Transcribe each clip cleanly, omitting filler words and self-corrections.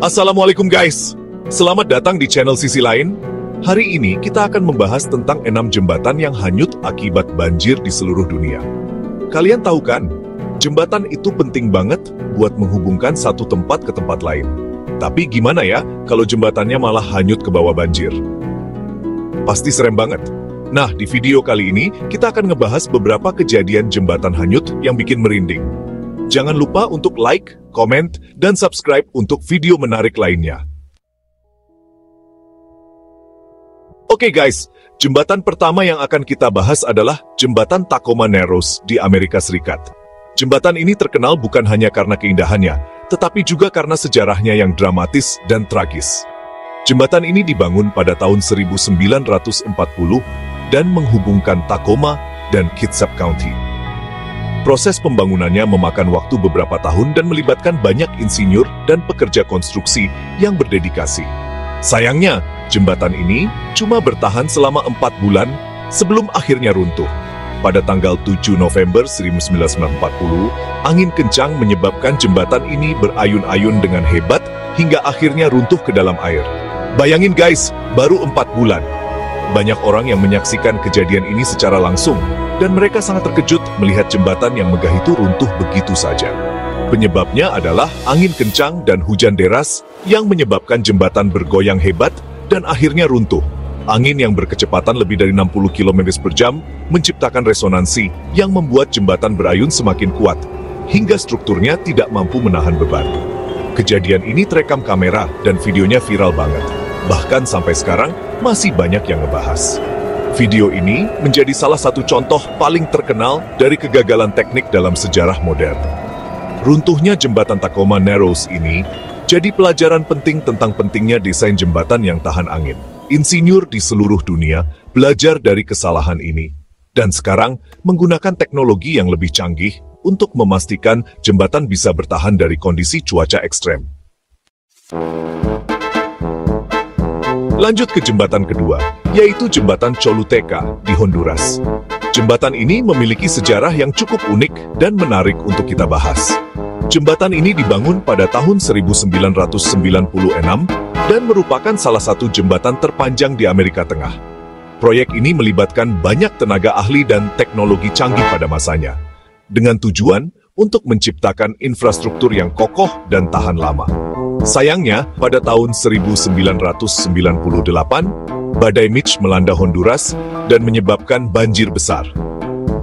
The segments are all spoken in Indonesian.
Assalamualaikum guys, selamat datang di channel Sisi Lain. Hari ini kita akan membahas tentang 6 jembatan yang hanyut akibat banjir di seluruh dunia. Kalian tahu kan, jembatan itu penting banget buat menghubungkan satu tempat ke tempat lain. Tapi gimana ya kalau jembatannya malah hanyut ke bawah banjir? Pasti serem banget. Nah, di video kali ini kita akan ngebahas beberapa kejadian jembatan hanyut yang bikin merinding. Jangan lupa untuk like, komen, dan subscribe untuk video menarik lainnya. Oke guys, jembatan pertama yang akan kita bahas adalah Jembatan Tacoma Narrows di Amerika Serikat. Jembatan ini terkenal bukan hanya karena keindahannya, tetapi juga karena sejarahnya yang dramatis dan tragis. Jembatan ini dibangun pada tahun 1940 dan menghubungkan Tacoma dan Kitsap County. Proses pembangunannya memakan waktu beberapa tahun dan melibatkan banyak insinyur dan pekerja konstruksi yang berdedikasi. Sayangnya, jembatan ini cuma bertahan selama 4 bulan sebelum akhirnya runtuh. Pada tanggal 7 November 1940, angin kencang menyebabkan jembatan ini berayun-ayun dengan hebat hingga akhirnya runtuh ke dalam air. Bayangin guys, baru 4 bulan. Banyak orang yang menyaksikan kejadian ini secara langsung, dan mereka sangat terkejut melihat jembatan yang megah itu runtuh begitu saja. Penyebabnya adalah angin kencang dan hujan deras yang menyebabkan jembatan bergoyang hebat dan akhirnya runtuh. Angin yang berkecepatan lebih dari 60 km per jam menciptakan resonansi yang membuat jembatan berayun semakin kuat, hingga strukturnya tidak mampu menahan beban. Kejadian ini terekam kamera dan videonya viral banget. Bahkan sampai sekarang masih banyak yang ngebahas. Video ini menjadi salah satu contoh paling terkenal dari kegagalan teknik dalam sejarah modern. Runtuhnya jembatan Tacoma Narrows ini jadi pelajaran penting tentang pentingnya desain jembatan yang tahan angin. Insinyur di seluruh dunia belajar dari kesalahan ini, dan sekarang menggunakan teknologi yang lebih canggih untuk memastikan jembatan bisa bertahan dari kondisi cuaca ekstrem. Lanjut ke jembatan kedua, yaitu Jembatan Choluteca di Honduras. Jembatan ini memiliki sejarah yang cukup unik dan menarik untuk kita bahas. Jembatan ini dibangun pada tahun 1996 dan merupakan salah satu jembatan terpanjang di Amerika Tengah. Proyek ini melibatkan banyak tenaga ahli dan teknologi canggih pada masanya, dengan tujuan untuk menciptakan infrastruktur yang kokoh dan tahan lama. Sayangnya, pada tahun 1998, badai Mitch melanda Honduras dan menyebabkan banjir besar.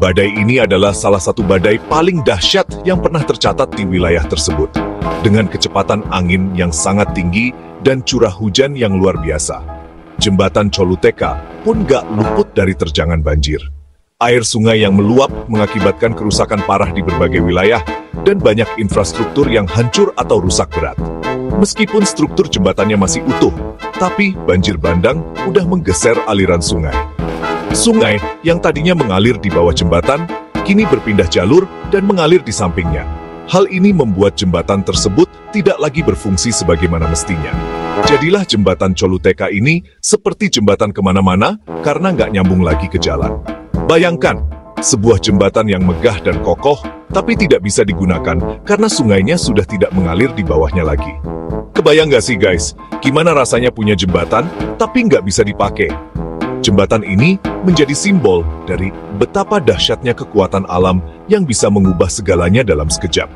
Badai ini adalah salah satu badai paling dahsyat yang pernah tercatat di wilayah tersebut, dengan kecepatan angin yang sangat tinggi dan curah hujan yang luar biasa. Jembatan Choluteca pun gak luput dari terjangan banjir. Air sungai yang meluap mengakibatkan kerusakan parah di berbagai wilayah dan banyak infrastruktur yang hancur atau rusak berat. Meskipun struktur jembatannya masih utuh, tapi banjir bandang udah menggeser aliran sungai. Sungai yang tadinya mengalir di bawah jembatan, kini berpindah jalur dan mengalir di sampingnya. Hal ini membuat jembatan tersebut tidak lagi berfungsi sebagaimana mestinya. Jadilah jembatan Choluteca ini seperti jembatan kemana-mana karena nggak nyambung lagi ke jalan. Bayangkan, sebuah jembatan yang megah dan kokoh, tapi tidak bisa digunakan karena sungainya sudah tidak mengalir di bawahnya lagi. Kebayang nggak sih guys, gimana rasanya punya jembatan, tapi nggak bisa dipakai? Jembatan ini menjadi simbol dari betapa dahsyatnya kekuatan alam yang bisa mengubah segalanya dalam sekejap.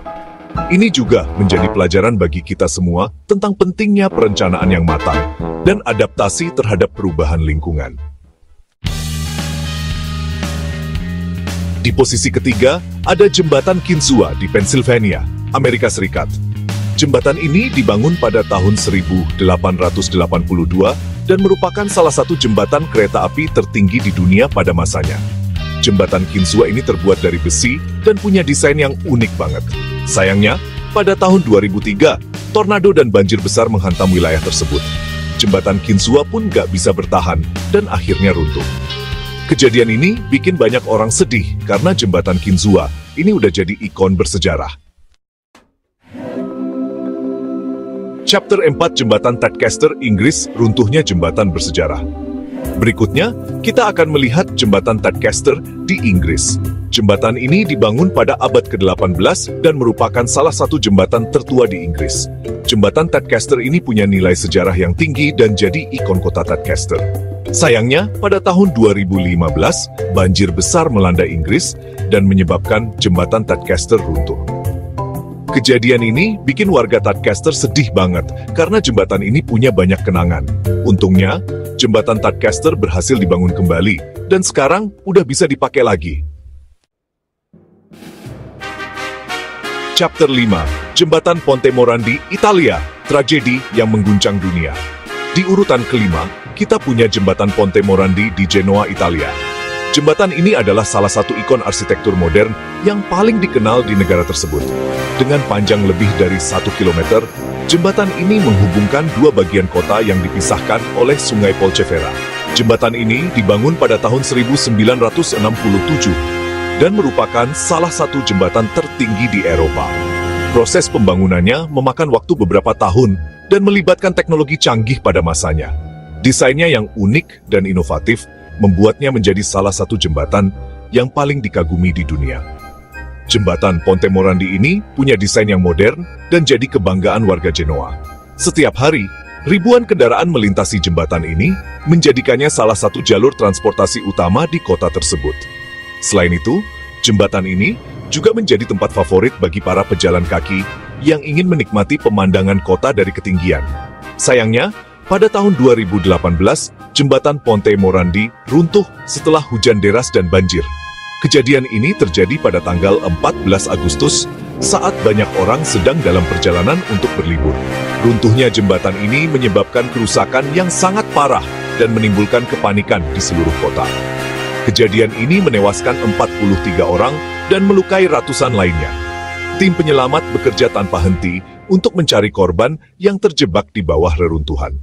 Ini juga menjadi pelajaran bagi kita semua tentang pentingnya perencanaan yang matang dan adaptasi terhadap perubahan lingkungan. Di posisi ketiga, ada Jembatan Kinzua di Pennsylvania, Amerika Serikat. Jembatan ini dibangun pada tahun 1882 dan merupakan salah satu jembatan kereta api tertinggi di dunia pada masanya. Jembatan Kinzua ini terbuat dari besi dan punya desain yang unik banget. Sayangnya, pada tahun 2003, tornado dan banjir besar menghantam wilayah tersebut. Jembatan Kinzua pun gak bisa bertahan dan akhirnya runtuh. Kejadian ini bikin banyak orang sedih karena jembatan Kinzua ini udah jadi ikon bersejarah. Chapter 4 Jembatan Tadcaster Inggris, runtuhnya jembatan bersejarah. Berikutnya, kita akan melihat Jembatan Tadcaster di Inggris. Jembatan ini dibangun pada abad ke-18 dan merupakan salah satu jembatan tertua di Inggris. Jembatan Tadcaster ini punya nilai sejarah yang tinggi dan jadi ikon kota Tadcaster. Sayangnya, pada tahun 2015, banjir besar melanda Inggris dan menyebabkan jembatan Tadcaster runtuh. Kejadian ini bikin warga Tadcaster sedih banget karena jembatan ini punya banyak kenangan. Untungnya, jembatan Tadcaster berhasil dibangun kembali dan sekarang udah bisa dipakai lagi. Chapter 5, Jembatan Ponte Morandi, Italia, tragedi yang mengguncang dunia. Di urutan kelima, kita punya Jembatan Ponte Morandi di Genoa, Italia. Jembatan ini adalah salah satu ikon arsitektur modern yang paling dikenal di negara tersebut. Dengan panjang lebih dari 1 km, jembatan ini menghubungkan dua bagian kota yang dipisahkan oleh Sungai Polcevera. Jembatan ini dibangun pada tahun 1967 dan merupakan salah satu jembatan tertinggi di Eropa. Proses pembangunannya memakan waktu beberapa tahun dan melibatkan teknologi canggih pada masanya. Desainnya yang unik dan inovatif membuatnya menjadi salah satu jembatan yang paling dikagumi di dunia. Jembatan Ponte Morandi ini punya desain yang modern dan jadi kebanggaan warga Genoa. Setiap hari, ribuan kendaraan melintasi jembatan ini, menjadikannya salah satu jalur transportasi utama di kota tersebut. Selain itu, jembatan ini juga menjadi tempat favorit bagi para pejalan kaki yang ingin menikmati pemandangan kota dari ketinggian. Sayangnya, pada tahun 2018, jembatan Ponte Morandi runtuh setelah hujan deras dan banjir. Kejadian ini terjadi pada tanggal 14 Agustus saat banyak orang sedang dalam perjalanan untuk berlibur. Runtuhnya jembatan ini menyebabkan kerusakan yang sangat parah dan menimbulkan kepanikan di seluruh kota. Kejadian ini menewaskan 43 orang dan melukai ratusan lainnya. Tim penyelamat bekerja tanpa henti untuk mencari korban yang terjebak di bawah reruntuhan.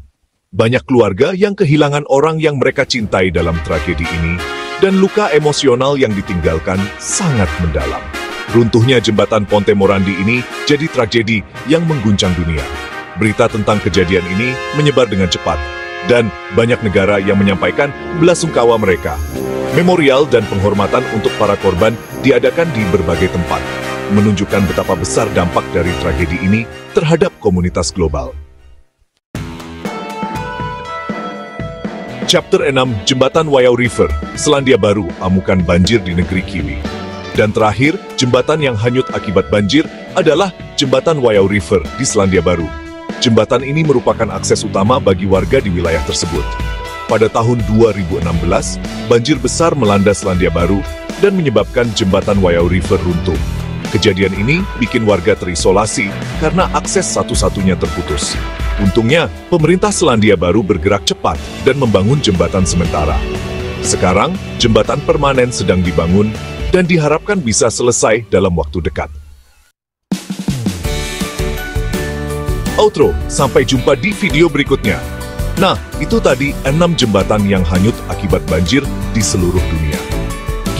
Banyak keluarga yang kehilangan orang yang mereka cintai dalam tragedi ini, dan luka emosional yang ditinggalkan sangat mendalam. Runtuhnya jembatan Ponte Morandi ini jadi tragedi yang mengguncang dunia. Berita tentang kejadian ini menyebar dengan cepat, dan banyak negara yang menyampaikan belasungkawa mereka. Memorial dan penghormatan untuk para korban diadakan di berbagai tempat, menunjukkan betapa besar dampak dari tragedi ini terhadap komunitas global. Chapter 6, Jembatan Waiau River, Selandia Baru, amukan banjir di negeri Kiwi. Dan terakhir, jembatan yang hanyut akibat banjir adalah Jembatan Waiau River di Selandia Baru. Jembatan ini merupakan akses utama bagi warga di wilayah tersebut. Pada tahun 2016, banjir besar melanda Selandia Baru dan menyebabkan jembatan Waiau River runtuh. Kejadian ini bikin warga terisolasi karena akses satu-satunya terputus. Untungnya, pemerintah Selandia Baru bergerak cepat dan membangun jembatan sementara. Sekarang, jembatan permanen sedang dibangun dan diharapkan bisa selesai dalam waktu dekat. Outro, sampai jumpa di video berikutnya. Nah, itu tadi 6 jembatan yang hanyut akibat banjir di seluruh dunia.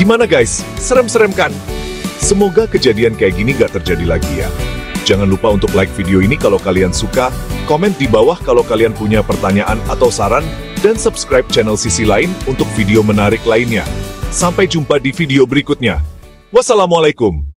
Gimana guys? Serem-serem kan? Semoga kejadian kayak gini gak terjadi lagi ya. Jangan lupa untuk like video ini kalau kalian suka, komen di bawah kalau kalian punya pertanyaan atau saran, dan subscribe channel Sisi Lain untuk video menarik lainnya. Sampai jumpa di video berikutnya. Wassalamualaikum.